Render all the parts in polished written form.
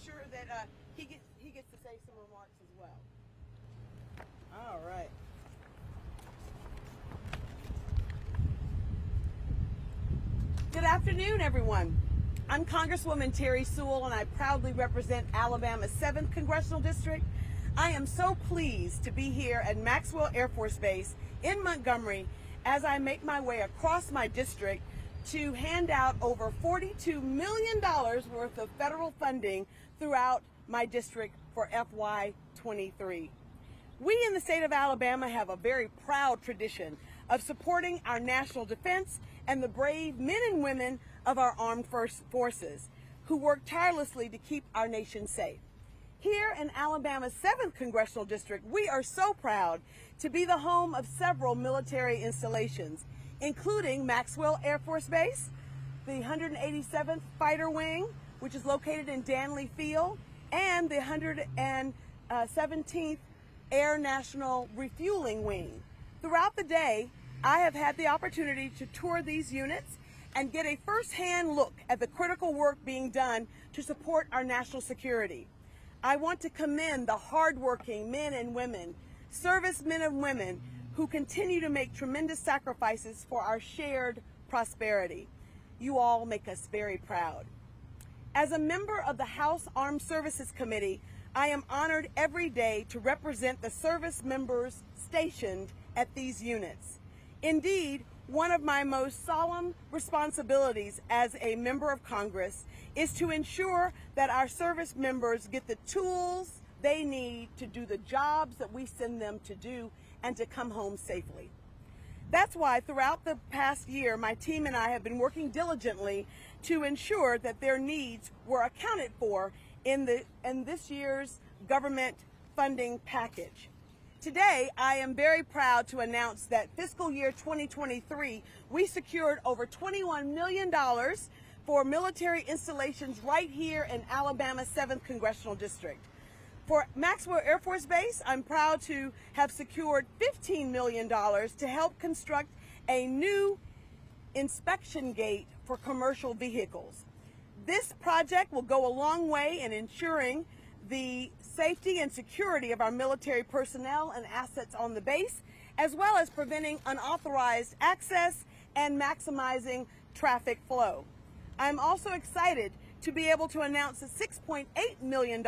sure that he gets to say some remarks as well. All right. Good afternoon, everyone. I'm Congresswoman Terri Sewell, and I proudly represent Alabama's 7th Congressional District. I am so pleased to be here at Maxwell Air Force Base in Montgomery as I make my way across my district to hand out over $42 million worth of federal funding throughout my district for FY23. We in the state of Alabama have a very proud tradition of supporting our national defense and the brave men and women of our armed forces who work tirelessly to keep our nation safe. Here in Alabama's 7th Congressional District, we are so proud to be the home of several military installations, including Maxwell Air Force Base, the 187th Fighter Wing, which is located in Danley Field, and the 117th Air National Refueling Wing. Throughout the day, I have had the opportunity to tour these units and get a first-hand look at the critical work being done to support our national security. I want to commend the hardworking men and women, servicemen and women, who continue to make tremendous sacrifices for our shared prosperity. You all make us very proud. As a member of the House Armed Services Committee, I am honored every day to represent the service members stationed at these units. Indeed, one of my most solemn responsibilities as a member of Congress is to ensure that our service members get the tools they need to do the jobs that we send them to do and to come home safely. That's why throughout the past year, my team and I have been working diligently to ensure that their needs were accounted for in this year's government funding package. Today, I am very proud to announce that fiscal year 2023, we secured over $21 million for military installations right here in Alabama's 7th Congressional District. For Maxwell Air Force Base, I'm proud to have secured $15 million to help construct a new inspection gate for commercial vehicles. This project will go a long way in ensuring the safety and security of our military personnel and assets on the base, as well as preventing unauthorized access and maximizing traffic flow. I'm also excited to be able to announce that $6.8 million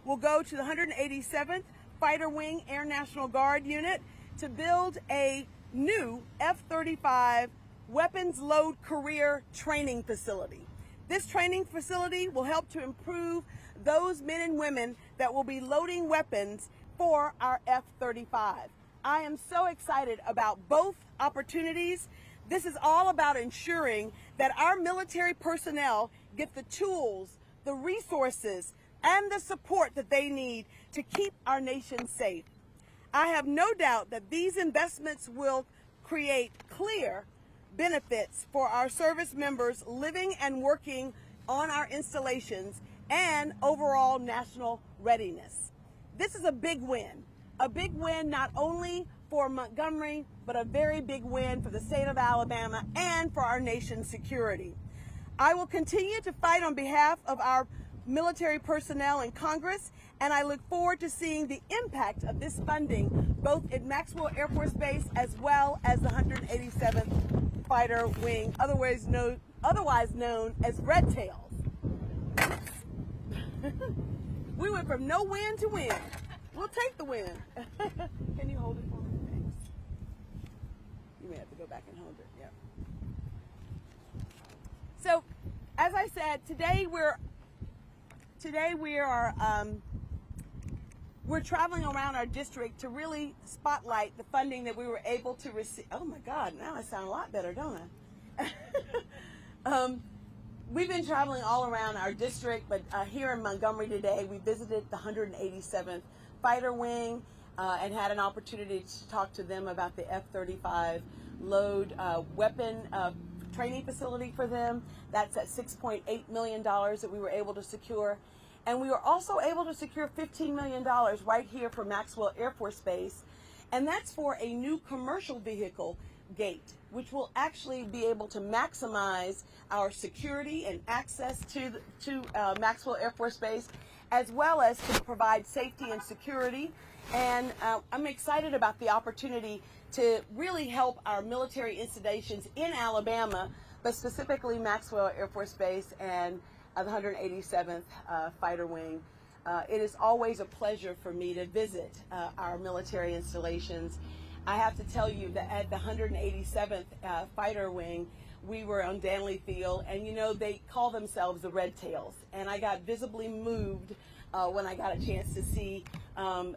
will go to the 187th Fighter Wing Air National Guard unit to build a new F-35 weapons load career training facility. This training facility will help to improve those men and women that will be loading weapons for our F-35. I am so excited about both opportunities. This is all about ensuring that our military personnel get the tools, the resources, and the support that they need to keep our nation safe. I have no doubt that these investments will create clear benefits for our service members living and working on our installations and overall national readiness. This is a big win not only for Montgomery, but a very big win for the state of Alabama and for our nation's security. I will continue to fight on behalf of our military personnel in Congress, and I look forward to seeing the impact of this funding both at Maxwell Air Force Base as well as the 187th Fighter Wing, otherwise known as Red Tails. We went from no win to win. We'll take the win. Can you hold it for me? Thanks. You may have to go back and hold it. Yeah. So, as I said, today we're traveling around our district to really spotlight the funding that we were able to receive. Oh my God, now I sound a lot better, don't I? We've been traveling all around our district, but here in Montgomery today, we visited the 187th Fighter Wing and had an opportunity to talk to them about the F-35 load weapon training facility for them. That's at $6.8 million that we were able to secure. And we were also able to secure $15 million right here for Maxwell Air Force Base. And that's for a new commercial vehicle gate, which will actually be able to maximize our security and access to Maxwell Air Force Base, as well as to provide safety and security. And I'm excited about the opportunity to really help our military installations in Alabama, but specifically Maxwell Air Force Base and the 187th Fighter Wing. It is always a pleasure for me to visit our military installations. I have to tell you that at the 187th Fighter Wing, we were on Danley Field, and you know, they call themselves the Red Tails, and I got visibly moved when I got a chance to see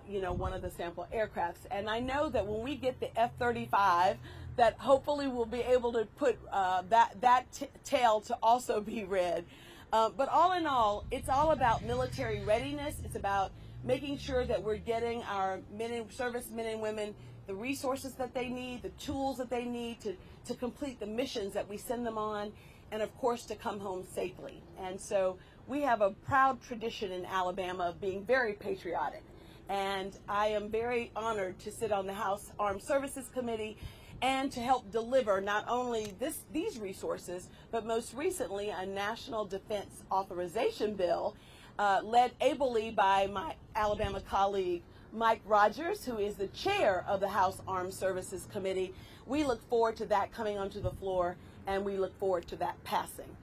you know, one of the sample aircrafts. And I know that when we get the F-35, that hopefully we'll be able to put that tail to also be red. But all in all, it's all about military readiness. It's about making sure that we're getting our servicemen and women the resources that they need, the tools that they need to complete the missions that we send them on, and of course to come home safely. And so we have a proud tradition in Alabama of being very patriotic. And I am very honored to sit on the House Armed Services Committee and to help deliver not only these resources, but most recently a National Defense Authorization Bill led ably by my Alabama colleague, Mike Rogers, who is the chair of the House Armed Services Committee. We look forward to that coming onto the floor, and we look forward to that passing.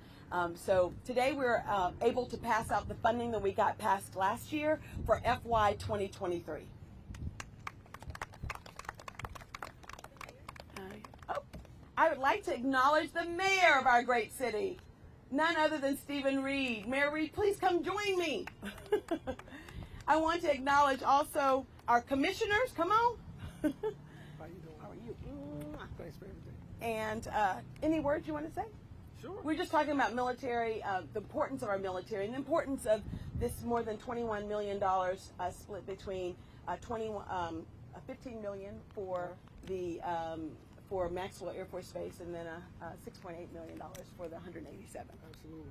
So today we're able to pass out the funding that we got passed last year for FY 2023. I would like to acknowledge the mayor of our great city, none other than Stephen Reed. Mayor Reed, please come join me. I want to acknowledge also our commissioners. Come on. How you doing? How are you? Thanks for everything. And any words you want to say? Sure. We're just talking about military, the importance of our military, and the importance of this more than $21 million split between 15 million for the for Maxwell Air Force Base, and then $6.8 million for the 187. Absolutely.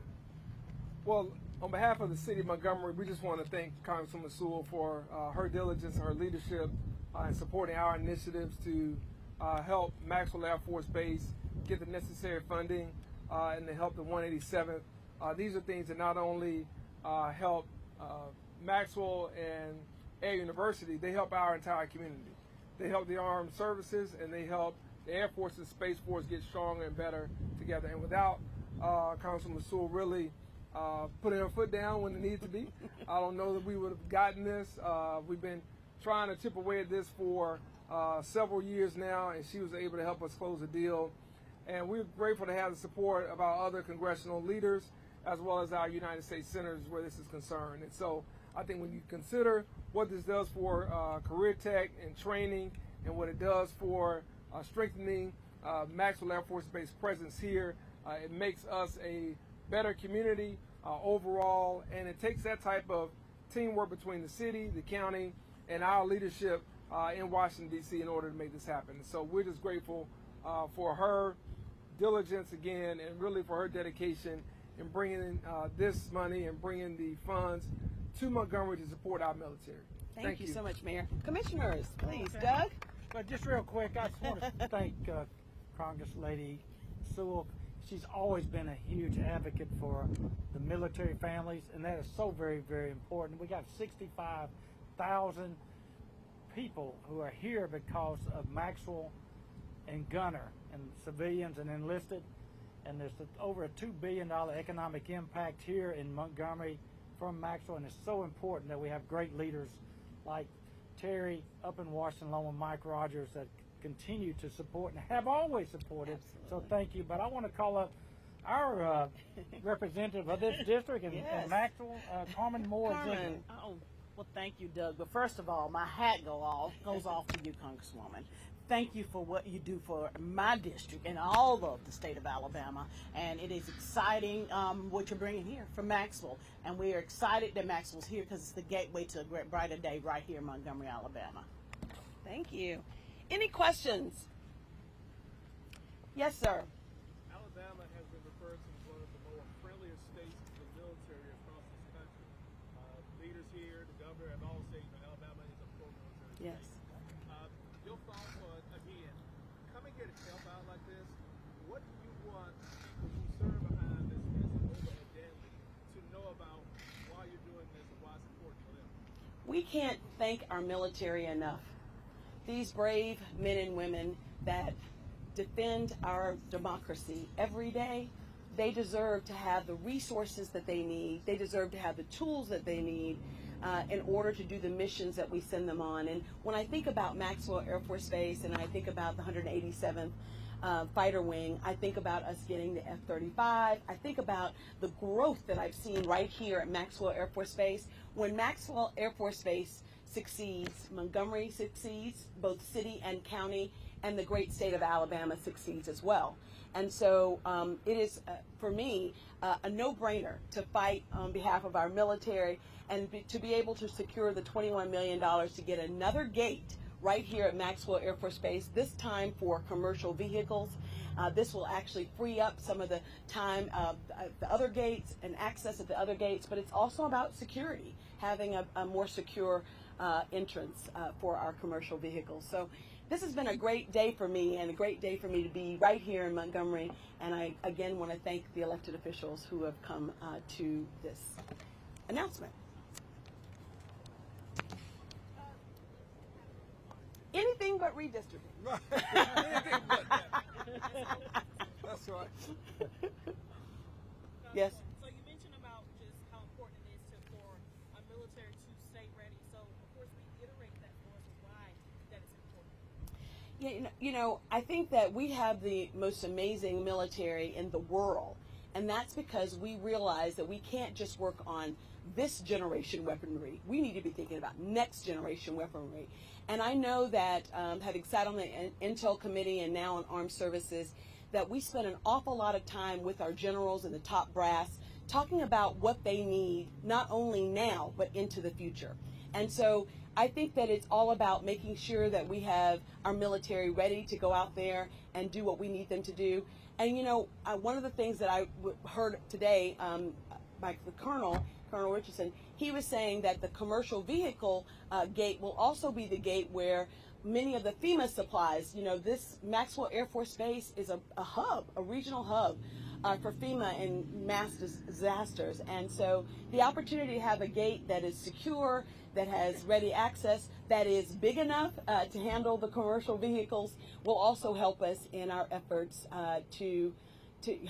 Well, on behalf of the city of Montgomery, we just want to thank Congresswoman Sewell for her diligence and her leadership in supporting our initiatives to help Maxwell Air Force Base get the necessary funding and to help the 187th. These are things that not only help Maxwell and Air University, they help our entire community. They help the armed services, and they help the Air Force and Space Force get stronger and better together. And without Congresswoman Sewell really putting her foot down when it needed to be, I don't know that we would have gotten this. We've been trying to chip away at this for several years now, and she was able to help us close the deal. And we're grateful to have the support of our other congressional leaders, as well as our United States senators where this is concerned. And so I think when you consider what this does for career tech and training, and what it does for strengthening Maxwell Air Force Base presence here, it makes us a better community overall, and it takes that type of teamwork between the city, the county, and our leadership in Washington, D.C. in order to make this happen. So we're just grateful for her diligence again, and really for her dedication in bringing this money and bringing the funds to Montgomery to support our military. Thank you so much, Mayor. Commissioners, please. Okay. Doug? But just real quick, I just want to thank Congress Lady Sewell. She's always been a huge advocate for the military families, and that is so very, very important. We got 65,000 people who are here because of Maxwell and Gunner, and civilians and enlisted, and there's over a $2 billion economic impact here in Montgomery from Maxwell, and it's so important that we have great leaders like Terri up in Washington, along with Mike Rogers, that continue to support and have always supported. Absolutely. So thank you. But I want to call up our representative of this district in Maxwell, Carmen Moore. Carmen. Oh, well, thank you, Doug. But first of all, my hat goes off to you, Congresswoman. Thank you for what you do for my district and all of the state of Alabama. And it is exciting what you're bringing here from Maxwell. And we are excited that Maxwell's here because it's the gateway to a great brighter day right here in Montgomery, Alabama. Thank you. Any questions? Yes, sir. Alabama has been referred to as one of the more friendlier states to the military across this country. Leaders here, the governor have all said Alabama is a pro-military state. Yes. Your thoughts on, again, coming here to help we can't thank our military enough. These brave men and women that defend our democracy every day, they deserve to have the resources that they need. They deserve to have the tools that they need in order to do the missions that we send them on. And when I think about Maxwell Air Force Base and I think about the 187th fighter wing, I think about us getting the F-35. I think about the growth that I've seen right here at Maxwell Air Force Base. When Maxwell Air Force Base succeeds, Montgomery succeeds, both city and county, and the great state of Alabama succeeds as well. And so it is, for me, a no-brainer to fight on behalf of our military and to be able to secure the $21 million to get another gate right here at Maxwell Air Force Base, this time for commercial vehicles. This will actually free up some of the time the other gates and access at the other gates, but it's also about security, having a more secure entrance for our commercial vehicles. So this has been a great day for me and a great day for me to be right here in Montgomery. And I again want to thank the elected officials who have come to this announcement. Anything but redistricting. Anything but that. That's right. Yes. So you mentioned about just how important it is for our military to stay ready. So of course we iterate that for us why that is important. Yeah, you know, I think that we have the most amazing military in the world, and that's because we realize that we can't just work on this generation weaponry. We need to be thinking about next generation weaponry. And I know that having sat on the Intel Committee and now on Armed Services, that we spend an awful lot of time with our generals and the top brass talking about what they need, not only now, but into the future. And so I think that it's all about making sure that we have our military ready to go out there and do what we need them to do. And you know, one of the things that I heard today by the Colonel Richardson, he was saying that the commercial vehicle gate will also be the gate where many of the FEMA supplies, you know, this Maxwell Air Force Base is a hub, a regional hub for FEMA and mass disasters. And so the opportunity to have a gate that is secure, that has ready access, that is big enough to handle the commercial vehicles will also help us in our efforts to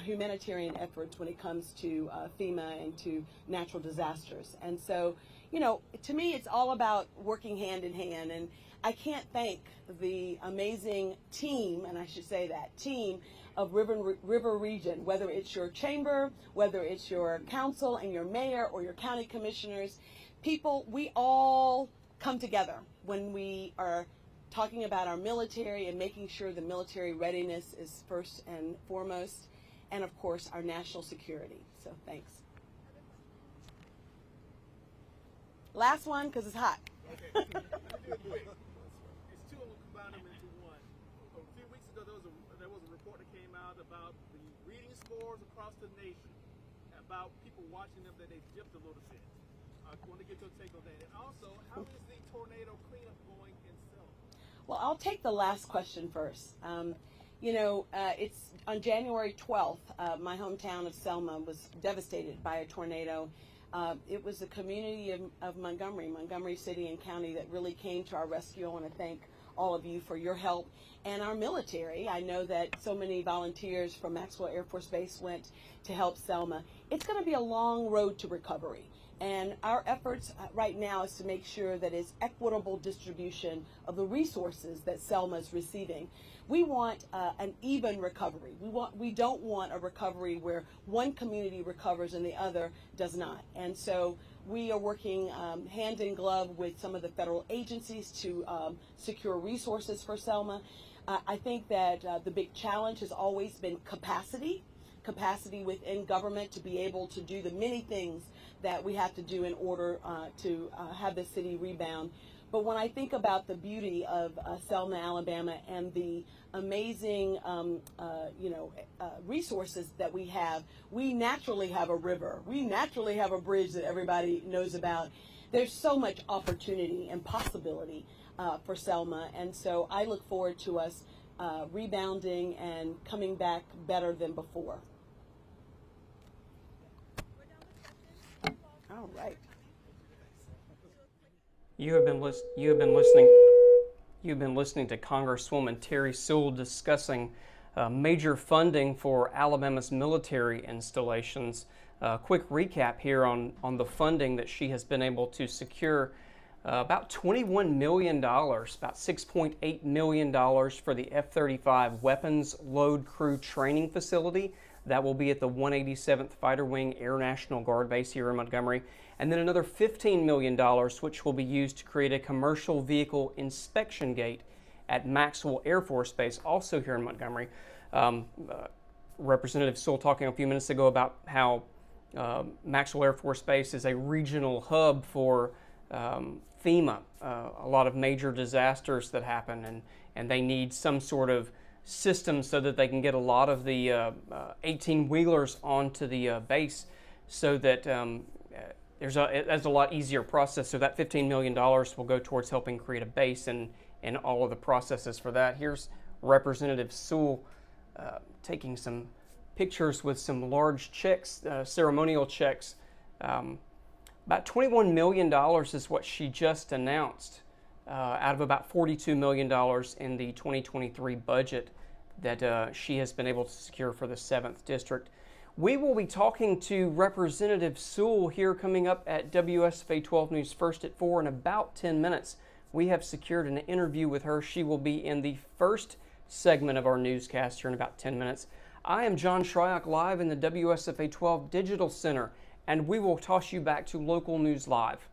humanitarian efforts when it comes to FEMA and to natural disasters. And so, you know, to me, it's all about working hand in hand. And I can't thank the amazing team, and I should say that, team of River Region, whether it's your chamber, whether it's your council and your mayor or your county commissioners. People, we all come together when we are talking about our military and making sure the military readiness is first and foremost, and of course our national security. So thanks. Last one, because it's hot. Okay. I'll do it quick. It's two, and we'll combine them into one. A few weeks ago, there was a report that came out about the reading scores across the nation, about people watching them that they dipped a little bit. I want to get your take on that. And also, how is the tornado cleanup going in Selma? Well, I'll take the last question first. You know, it's on January 12th, my hometown of Selma was devastated by a tornado. It was the community of Montgomery City and County that really came to our rescue. I want to thank all of you for your help. And our military, I know that so many volunteers from Maxwell Air Force Base went to help Selma. It's going to be a long road to recovery. And our efforts right now is to make sure that it's equitable distribution of the resources that Selma is receiving. We want an even recovery. We don't want a recovery where one community recovers and the other does not. And so we are working hand in glove with some of the federal agencies to secure resources for Selma. I think that the big challenge has always been capacity within government to be able to do the many things that we have to do in order to have the city rebound. But when I think about the beauty of Selma, Alabama, and the amazing, resources that we have, we naturally have a river. We naturally have a bridge that everybody knows about. There's so much opportunity and possibility for Selma, and so I look forward to us rebounding and coming back better than before. All right. You've been listening to Congresswoman Terri Sewell discussing major funding for Alabama's military installations. Quick recap here on the funding that she has been able to secure. About $21 million, about $6.8 million for the F-35 Weapons Load Crew Training Facility. That will be at the 187th Fighter Wing Air National Guard Base here in Montgomery. And then another $15 million, which will be used to create a commercial vehicle inspection gate at Maxwell Air Force Base, also here in Montgomery. Representative Sewell talking a few minutes ago about how Maxwell Air Force Base is a regional hub for FEMA, a lot of major disasters that happen, and they need some sort of system so that they can get a lot of the 18-wheelers onto the base, so that that's a lot easier process. So that $15 million will go towards helping create a base and all of the processes for that. Here's Representative Sewell taking some pictures with some large checks, ceremonial checks. About $21 million is what she just announced out of about $42 million in the 2023 budget that she has been able to secure for the 7th District. We will be talking to Representative Sewell here coming up at WSFA 12 News First at 4 in about 10 minutes. We have secured an interview with her. She will be in the first segment of our newscast here in about 10 minutes. I am John Shryock, live in the WSFA 12 Digital Center, and we will toss you back to Local News Live.